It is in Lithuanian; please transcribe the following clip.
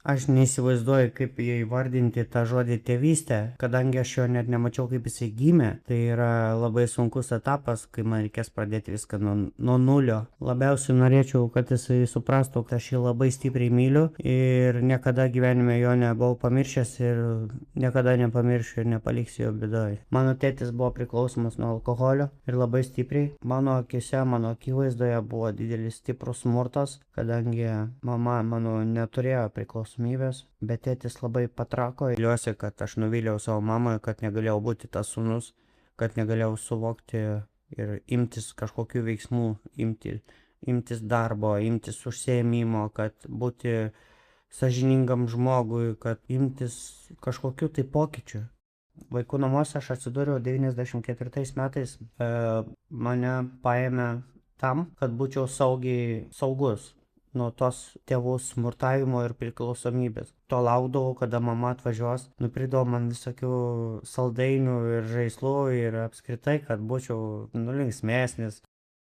Aš neįsivaizduoju, kaip įvardinti tą žodį tėvystė, kadangi aš jo net nemačiau, kaip jisai gimė. Tai yra labai sunkus etapas, kai man reikės pradėti viską nuo nulio. Labiausiai norėčiau, kad jisai suprastų, kad aš jį labai stipriai myliu ir niekada gyvenime jo nebuvau pamiršęs ir niekada nepamiršiu ir nepaliksiu jo bėdoj. Mano tėtis buvo priklausomas nuo alkoholio ir labai stipriai. Mano akise, mano akivaizdoje buvo didelis stiprus smurtas, kadangi mama mano neturėjo priklausomybės, bet tėtis labai patrako. Viliuosi, kad aš nuvyliau savo mamą, kad negalėjau būti tas sūnus, kad negalėjau suvokti ir imtis kažkokių veiksmų, imtis darbo, imtis užsiėmimo, kad būti sąžiningam žmogui, kad imtis kažkokių tai pokyčių. Vaikų namuose aš atsidūriau 94 metais. Mane paėmė tam, kad būčiau saugus nuo tos tėvų smurtavimo ir priklausomybės. To laukdavau, kada mama atvažiuos, nupirkdavo man visokių saldainių ir žaislų ir apskritai, kad būčiau linksmesnis,